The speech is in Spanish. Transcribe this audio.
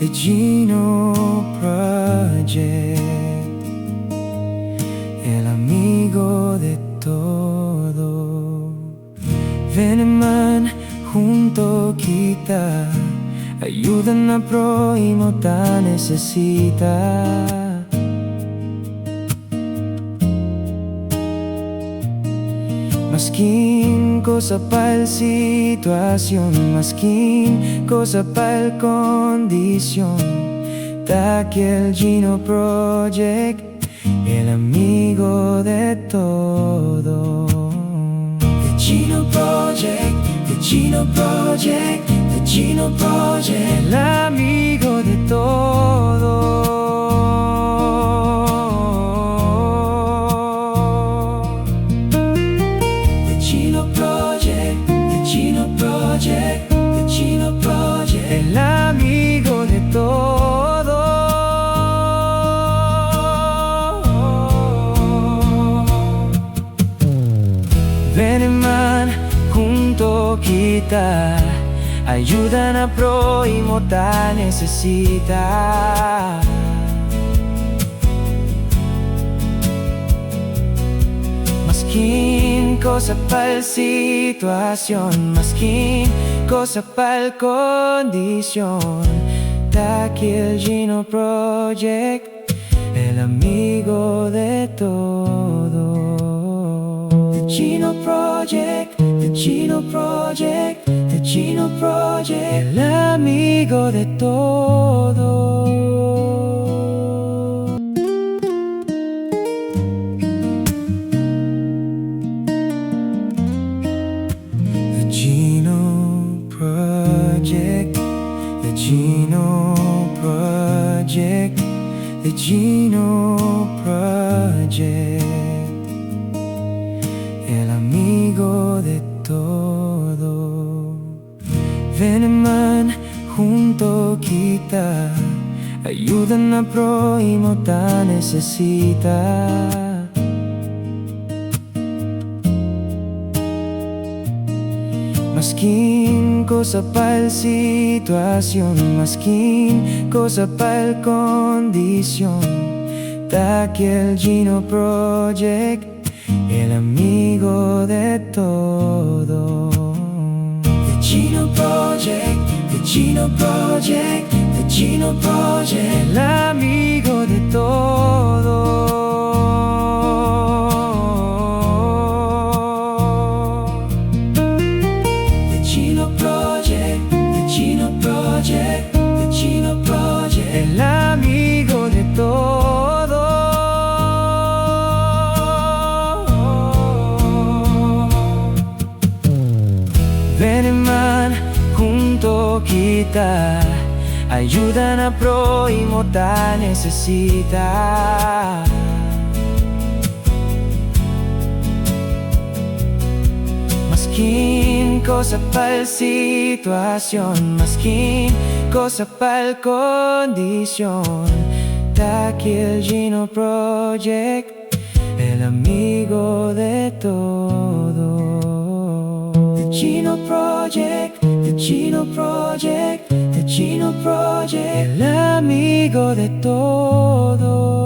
The Gino Project, el amigo de todo. Ven man, junto kita, ayuda na pro imo ta necesita. Maskin cosa pa'l situación, maskin cosa pa'l condición, ta que el Gino Project, el amigo de todo. The Gino Project, the Gino Project, the Gino Project, el amigo de todo. The Gino Project, el amigo de todo. Ven man, junto kita, ayuda na pro imo ta necesita. Maskin cosa pa'l situación, maskin cosa pa'l condición, ta que el Gino Project, el amigo de todo. The Gino Project, the Gino Project, the Gino Project, el amigo de todo. The Gino Project, the Gino Project, the Gino Project, el amigo de todo. Ven man, junto kita, ayuda na pro imo ta necesita. Maskin cosa pa'l situación, maskin cosa pa'l condición, ta que el Gino Project, el amigo de todo. The Gino Project, the Gino Project, the Gino Project, el amigo de todo. The Gino Project, el amigo de todo. Ven man, junto kita, ayuda na pro imo ta necesita. Maskin cosa pa'l situación, maskin cosa pa'l condición, ta que el Gino Project, el amigo de todo. The Gino Project, the Gino Project, the Gino Project, el amigo de todo.